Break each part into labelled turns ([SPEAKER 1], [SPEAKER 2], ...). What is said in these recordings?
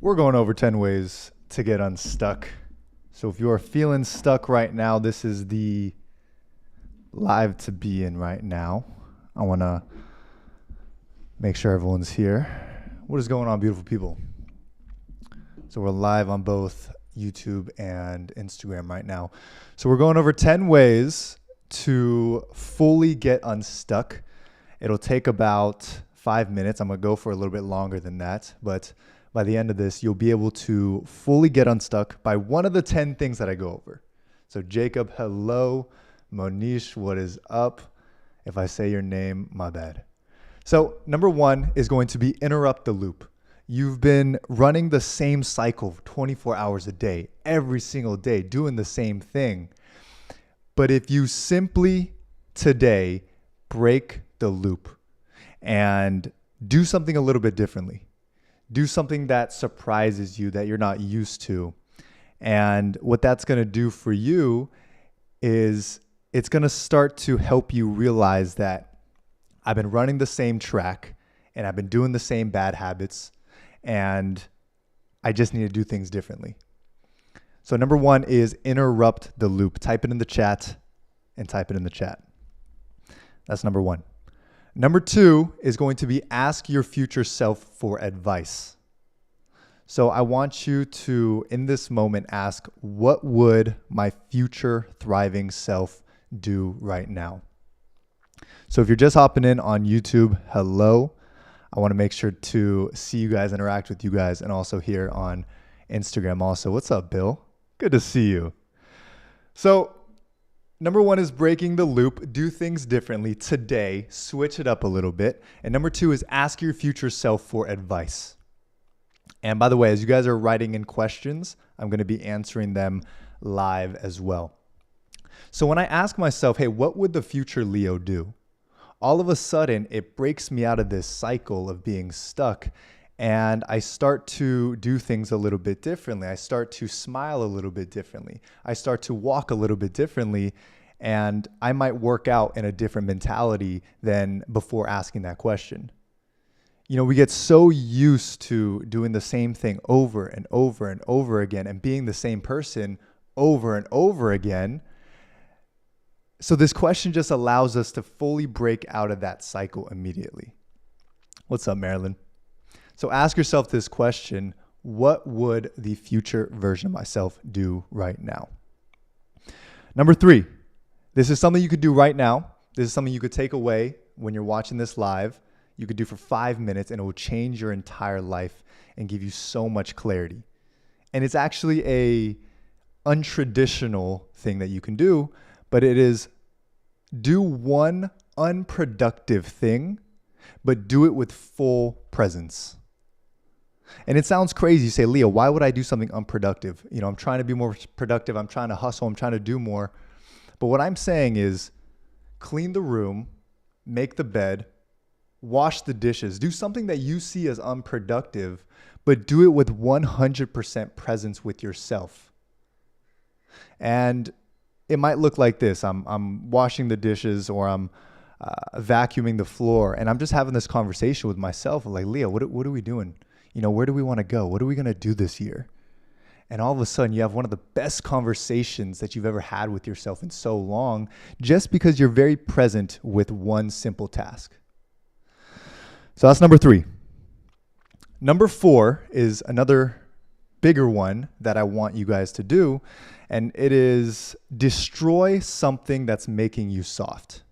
[SPEAKER 1] We're going over 10 ways to get unstuck. So if you are feeling stuck right now, this is the live to be in right now. I want to make sure everyone's here. What is going on, beautiful people? So we're live on both YouTube and Instagram right now. So we're going over 10 ways to fully get unstuck. It'll take about 5 minutes. I'm going to go for a little bit longer than that, but by the end of this, you'll be able to fully get unstuck by one of the 10 things that I go over. So Jacob, hello. Monish, what is up? If I say your name, my bad. So number one is going to be interrupt the loop. You've been running the same cycle 24 hours a day, every single day, doing the same thing. But if you simply today break the loop and do something a little bit differently, do something that surprises you that you're not used to. And what that's going to do for you is it's going to start to help you realize that I've been running the same track and I've been doing the same bad habits and I just need to do things differently. So number one is interrupt the loop. Type it in the chat and type it in the chat. That's number one. Number two is going to be ask your future self for advice. So I want you to, in this moment, ask, what would my future thriving self do right now? So if you're just hopping in on YouTube, hello. I want to make sure to see you guys, interact with you guys, and also here on Instagram also. What's up, Bill? Good to see you. So number one is breaking the loop, do things differently today, switch it up a little bit. And number two is ask your future self for advice. And by the way, as you guys are writing in questions, I'm going to be answering them live as well. So when I ask myself, hey, what would the future Leo do? All of a sudden, it breaks me out of this cycle of being stuck. And I start to do things a little bit differently. I start to smile a little bit differently. I start to walk a little bit differently. And I might work out in a different mentality than before asking that question. You know, we get so used to doing the same thing over and over and over again and being the same person over and over again. So this question just allows us to fully break out of that cycle immediately. What's up, Marilyn? So ask yourself this question: what would the future version of myself do right now? Number three, this is something you could do right now. This is something you could take away when you're watching this live. You could do for 5 minutes and it will change your entire life and give you so much clarity. And it's actually a untraditional thing that you can do, but it is do one unproductive thing, but do it with full presence. And it sounds crazy. You say, Leo, why would I do something unproductive? You know, I'm trying to be more productive. I'm trying to hustle. I'm trying to do more. But what I'm saying is clean the room, make the bed, wash the dishes, do something that you see as unproductive, but do it with 100% presence with yourself. And it might look like this. I'm washing the dishes or I'm vacuuming the floor and I'm just having this conversation with myself. I'm like, Leo, what are we doing? You know, where do we want to go? What are we going to do this year? And all of a sudden you have one of the best conversations that you've ever had with yourself in so long, just because you're very present with one simple task. So that's number three. Number four is another bigger one that I want you guys to do. And it is destroy something that's making you soft.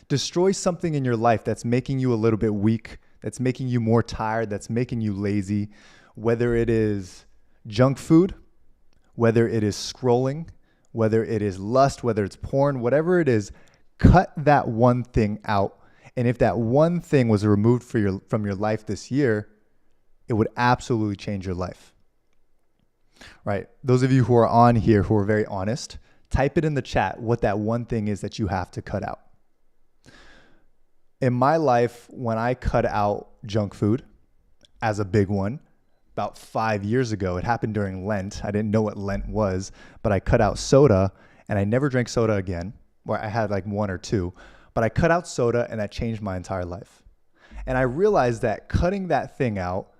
[SPEAKER 1] Destroy something in your life that's making you a little bit weak, that's making you more tired, that's making you lazy, whether it is junk food, whether it is scrolling, whether it is lust, whether it's porn, whatever it is, cut that one thing out. And if that one thing was removed from your life this year, it would absolutely change your life. Right? Those of you who are on here who are very honest, type it in the chat what that one thing is that you have to cut out. In my life, when I cut out junk food as a big one, about 5 years ago, it happened during Lent. I didn't know what Lent was, but I cut out soda and I never drank soda again. Or I had like one or two, but I cut out soda and that changed my entire life. And I realized that cutting that thing out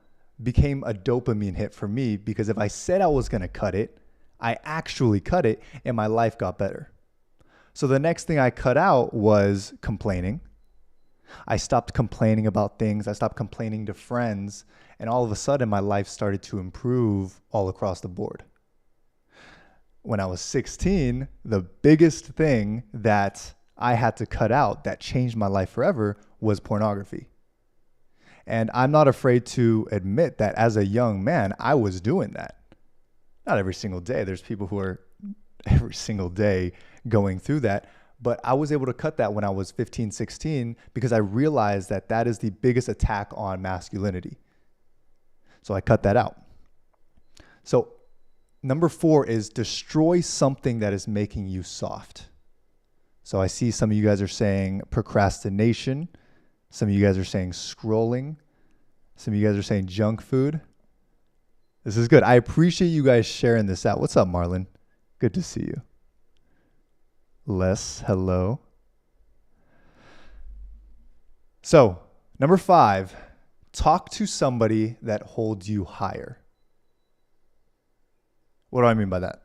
[SPEAKER 1] became a dopamine hit for me, because if I said I was going to cut it, I actually cut it and my life got better. So the next thing I cut out was complaining. I stopped complaining about things. I stopped complaining to friends. And all of a sudden, my life started to improve all across the board. When I was 16, the biggest thing that I had to cut out that changed my life forever was pornography. And I'm not afraid to admit that as a young man, I was doing that. Not every single day. There's people who are every single day going through that. But I was able to cut that when I was 15, 16, because I realized that that is the biggest attack on masculinity. So I cut that out. So number 4 is destroy something that is making you soft. So I see some of you guys are saying procrastination. Some of you guys are saying scrolling. Some of you guys are saying junk food. This is good. I appreciate you guys sharing this out. What's up, Marlon? Good to see you. Les, hello. So, number 5, talk to somebody that holds you higher. What do I mean by that?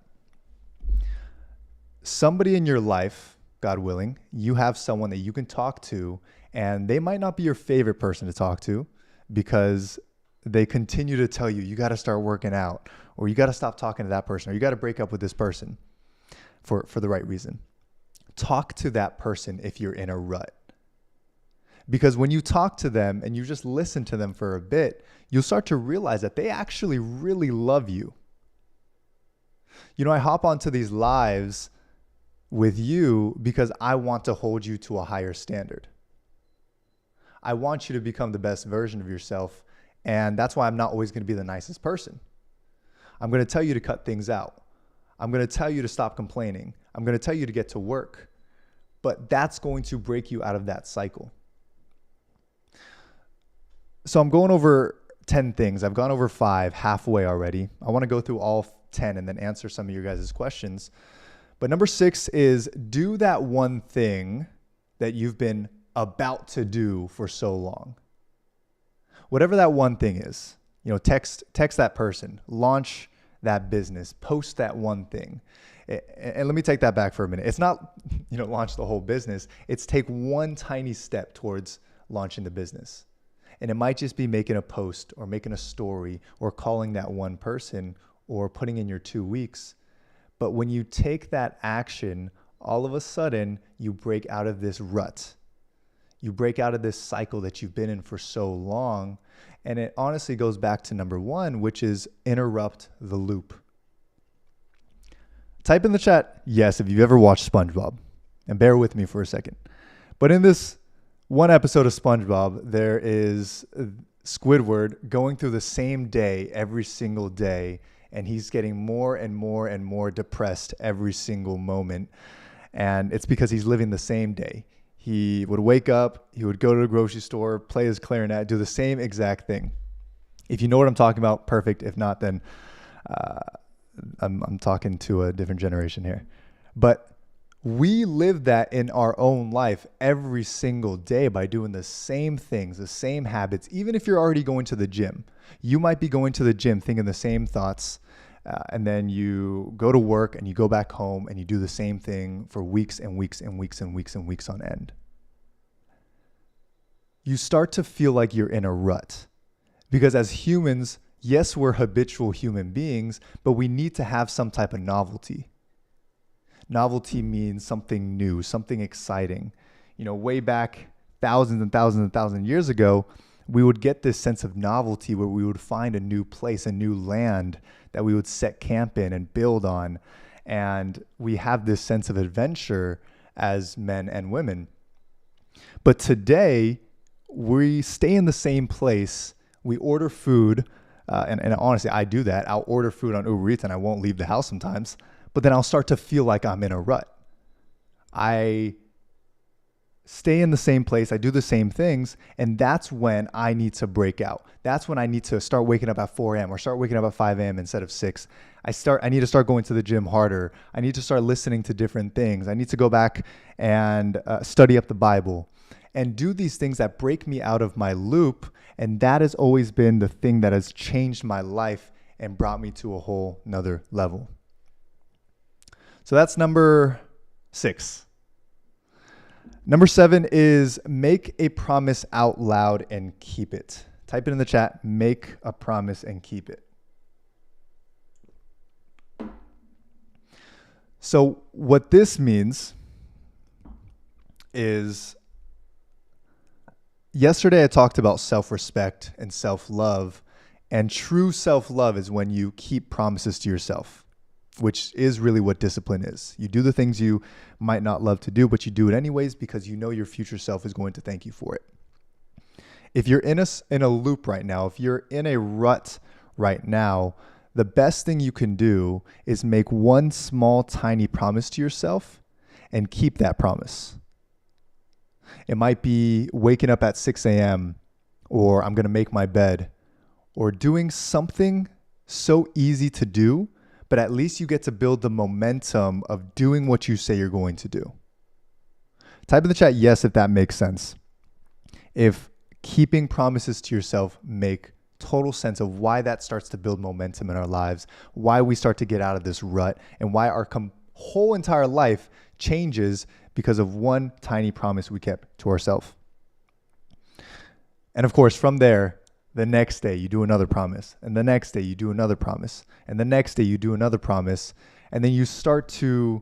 [SPEAKER 1] Somebody in your life, God willing, you have someone that you can talk to, and they might not be your favorite person to talk to because they continue to tell you, you got to start working out, or you got to stop talking to that person, or you got to break up with this person for the right reason. Talk to that person if you're in a rut. Because when you talk to them and you just listen to them for a bit, you'll start to realize that they actually really love you. You know, I hop onto these lives with you because I want to hold you to a higher standard. I want you to become the best version of yourself. And that's why I'm not always going to be the nicest person. I'm going to tell you to cut things out. I'm going to tell you to stop complaining. I'm going to tell you to get to work. But that's going to break you out of that cycle. So I'm going over 10 things. I've gone over 5 halfway already. I want to go through all 10 and then answer some of your guys' questions. But number 6 is do that one thing that you've been about to do for so long. Whatever that one thing is, you know, text that person, launch that business, post that one thing. And let me take that back for a minute. It's not, launch the whole business. It's take one tiny step towards launching the business. And it might just be making a post or making a story or calling that one person or putting in your 2 weeks. But when you take that action, all of a sudden you break out of this rut. You break out of this cycle that you've been in for so long. And it honestly goes back to number 1, which is interrupt the loop. Type in the chat, yes, if you've ever watched SpongeBob. And bear with me for a second. But in this one episode of SpongeBob, there is Squidward going through the same day every single day. And he's getting more and more and more depressed every single moment. And it's because he's living the same day. He would wake up, he would go to the grocery store, play his clarinet, do the same exact thing. If you know what I'm talking about, perfect. If not, then I'm talking to a different generation here. But we live that in our own life every single day by doing the same things, the same habits. Even if you're already going to the gym, you might be going to the gym thinking the same thoughts. And then you go to work and you go back home and you do the same thing for weeks and weeks and weeks and weeks and weeks on end. You start to feel like you're in a rut because as humans, yes, we're habitual human beings, but we need to have some type of novelty. Novelty means something new, something exciting. Way back thousands and thousands and thousands of years ago, we would get this sense of novelty where we would find a new place, a new land that we would set camp in and build on. And we have this sense of adventure as men and women. But today, we stay in the same place. We order food. And honestly, I do that. I'll order food on Uber Eats and I won't leave the house sometimes. But then I'll start to feel like I'm in a rut. I stay in the same place. I do the same things. And that's when I need to break out. That's when I need to start waking up at 4 a.m. or start waking up at 5 a.m. instead of 6. I need to start going to the gym harder. I need to start listening to different things. I need to go back and study up the Bible. and do these things that break me out of my loop. And that has always been the thing that has changed my life and brought me to a whole nother level. So that's number 6. Number 7 is make a promise out loud and keep it. Type it in the chat, make a promise and keep it. So what this means is, yesterday I talked about self-respect and self-love, and true self-love is when you keep promises to yourself, which is really what discipline is. You do the things you might not love to do, but you do it anyways because you know your future self is going to thank you for it. If you're in a loop right now, if you're in a rut right now, the best thing you can do is make one small, tiny promise to yourself and keep that promise. It might be waking up at 6 a.m. or I'm going to make my bed, or doing something so easy to do, but at least you get to build the momentum of doing what you say you're going to do. Type in the chat yes if that makes sense. If keeping promises to yourself make total sense of why that starts to build momentum in our lives, why we start to get out of this rut, and why our whole entire life changes because of one tiny promise we kept to ourselves. And of course, from there, the next day you do another promise, and the next day you do another promise, and the next day you do another promise, and then you start to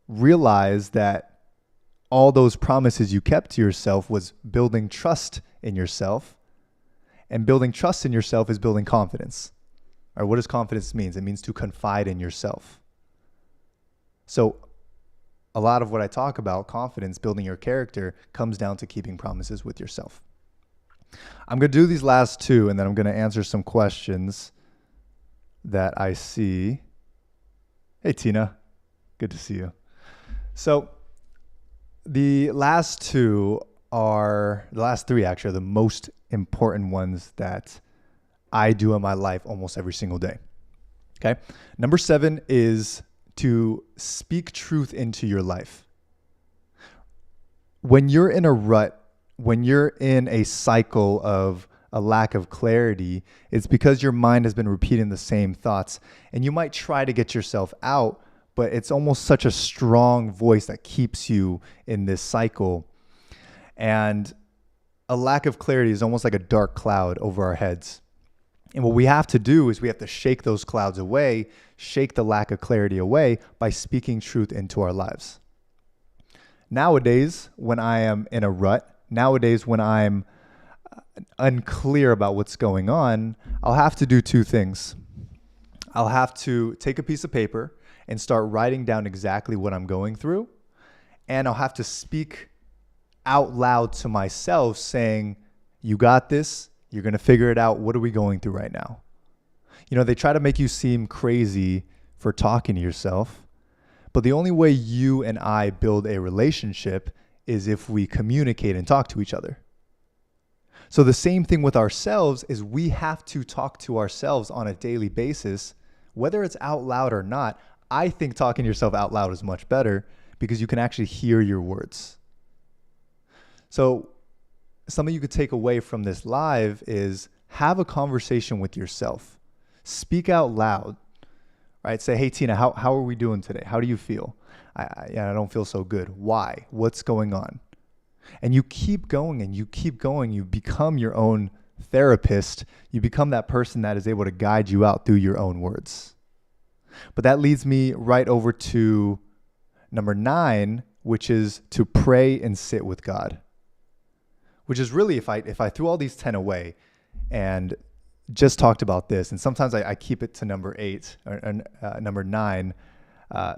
[SPEAKER 1] realize that all those promises you kept to yourself was building trust in yourself, and building trust in yourself is building confidence. All right, what does confidence mean? It means to confide in yourself. So a lot of what I talk about, confidence, building your character, comes down to keeping promises with yourself. I'm going to do these last 2, and then I'm going to answer some questions that I see. Hey, Tina. Good to see you. So the last 3 actually are the most important ones that I do in my life almost every single day. Okay. Number 7 is to speak truth into your life. When you're in a rut, when you're in a cycle of a lack of clarity, it's because your mind has been repeating the same thoughts, and you might try to get yourself out, but it's almost such a strong voice that keeps you in this cycle. And a lack of clarity is almost like a dark cloud over our heads. And what we have to do is we have to shake those clouds away, shake the lack of clarity away by speaking truth into our lives. Nowadays, when I am in a rut, nowadays when I'm unclear about what's going on, I'll have to do 2 things. I'll have to take a piece of paper and start writing down exactly what I'm going through. And I'll have to speak out loud to myself saying, you got this. You're going to figure it out. What are we going through right now? You know, they try to make you seem crazy for talking to yourself. But the only way you and I build a relationship is if we communicate and talk to each other. So the same thing with ourselves is we have to talk to ourselves on a daily basis, whether it's out loud or not. I think talking to yourself out loud is much better because you can actually hear your words. So something you could take away from this live is have a conversation with yourself. Speak out loud, right? Say, hey, Tina, how are we doing today? How do you feel? I don't feel so good. Why? What's going on? And you keep going and you keep going. You become your own therapist. You become that person that is able to guide you out through your own words. But that leads me right over to number 9, which is to pray and sit with God. Which is really, if I threw all these 10 away and just talked about this, and sometimes I keep it to number 8 or number 9,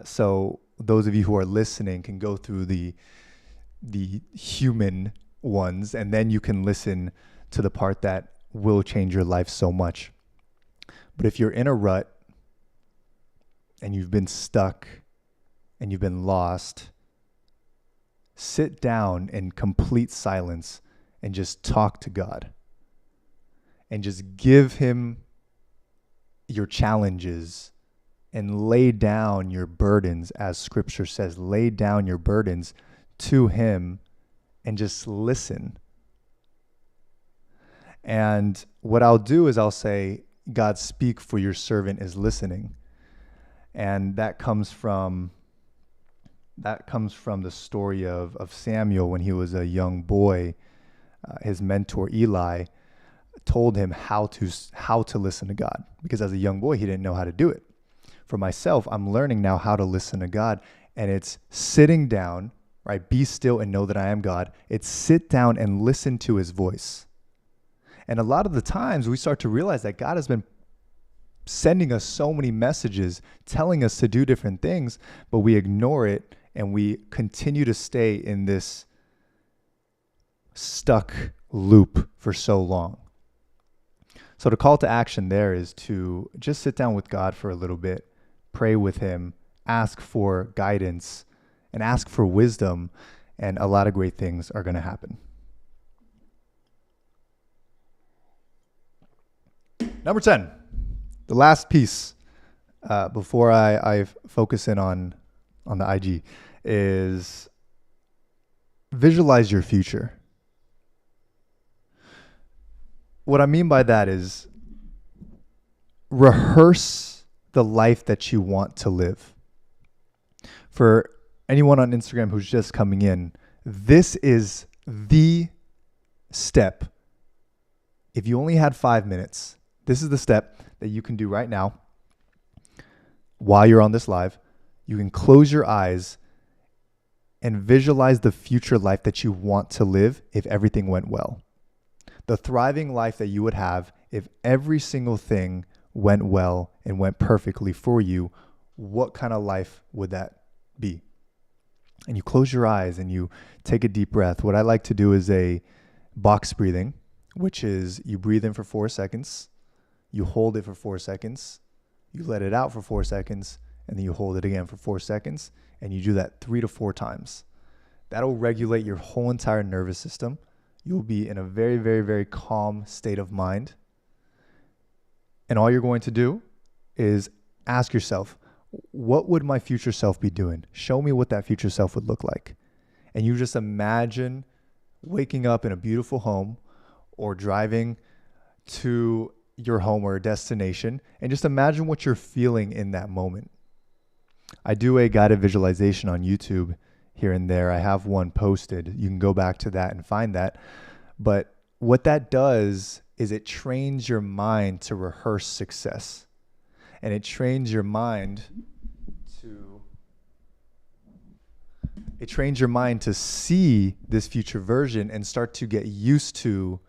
[SPEAKER 1] so those of you who are listening can go through the human ones, and then you can listen to the part that will change your life so much. But if you're in a rut and you've been stuck and you've been lost, sit down in complete silence and just talk to God and just give him your challenges and lay down your burdens, as scripture says, lay down your burdens to him and just listen. And what I'll do is I'll say, God, speak, for your servant is listening. And that comes from the story of Samuel when he was a young boy. His mentor Eli told him how to listen to God, because as a young boy he didn't know how to do it. For myself, I'm learning now how to listen to God, and it's sitting down, right? Be still and know that I am God. It's sit down and listen to his voice. And a lot of the times we start to realize that God has been sending us so many messages, telling us to do different things, but we ignore it and we continue to stay in this stuck loop for so long. So the call to action there is to just sit down with God for a little bit, pray with him, ask for guidance, and ask for wisdom, and a lot of great things are going to happen. Number 10, the last piece before I focus in on the IG is visualize your future. What I mean by that is rehearse the life that you want to live. For anyone on Instagram who's just coming in, this is the step. If you only had 5 minutes, this is the step that you can do right now while you're on this live. You can close your eyes and visualize the future life that you want to live if everything went well. The thriving life that you would have if every single thing went well and went perfectly for you. What kind of life would that be? And you close your eyes and you take a deep breath. What I like to do is a box breathing, which is you breathe in for 4 seconds, you hold it for 4 seconds, you let it out for 4 seconds, and then you hold it again for 4 seconds, and you do that 3 to 4 times. That'll regulate your whole entire nervous system. You'll be in a very, very, very calm state of mind. And all you're going to do is ask yourself, what would my future self be doing? Show me what that future self would look like. And you just imagine waking up in a beautiful home or driving to your home or a destination, and just imagine what you're feeling in that moment. I do a guided visualization on YouTube here and there. I have one posted. You can go back to that and find that. But what that does is it trains your mind to rehearse success. And it trains your mind to see this future version and start to get used to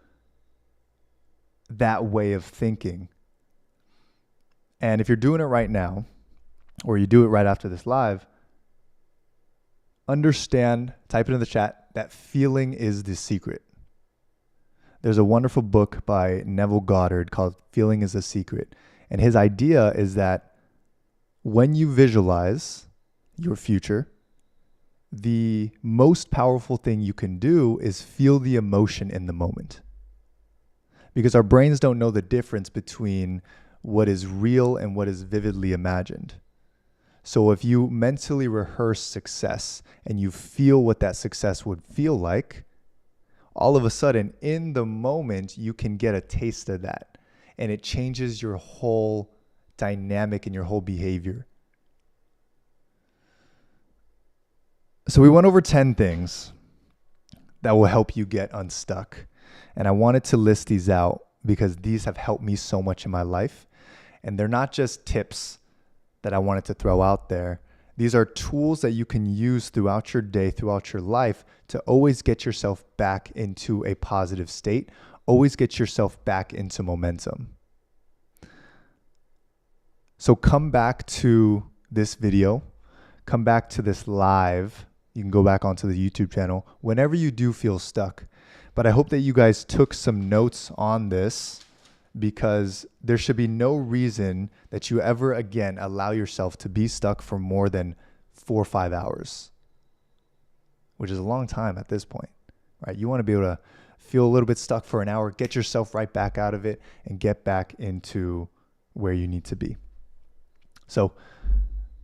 [SPEAKER 1] that way of thinking. And if you're doing it right now, or you do it right after this live, understand, type it in the chat, that feeling is the secret. There's a wonderful book by Neville Goddard called Feeling is the Secret. And his idea is that when you visualize your future, the most powerful thing you can do is feel the emotion in the moment. Because our brains don't know the difference between what is real and what is vividly imagined. So if you mentally rehearse success and you feel what that success would feel like, all of a sudden in the moment you can get a taste of that, and it changes your whole dynamic and your whole behavior. So we went over 10 things that will help you get unstuck. And I wanted to list these out because these have helped me so much in my life. And they're not just tips that I wanted to throw out there. These are tools that you can use throughout your day, throughout your life, to always get yourself back into a positive state, always get yourself back into momentum. So come back to this video, come back to this live. You can go back onto the YouTube channel whenever you do feel stuck. But I hope that you guys took some notes on this, because there should be no reason that you ever again allow yourself to be stuck for more than 4 or 5 hours, which is a long time at this point, right? You want to be able to feel a little bit stuck for an hour, get yourself right back out of it, and get back into where you need to be. So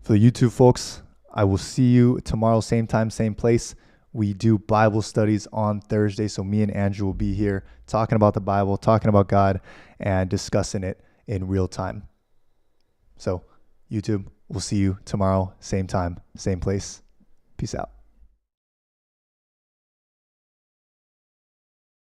[SPEAKER 1] for the YouTube folks, I will see you tomorrow, same time, same place, We do Bible studies on Thursday. So me and Andrew will be here talking about the Bible, talking about God, and discussing it in real time. So YouTube, we'll see you tomorrow, same time, same place. Peace out.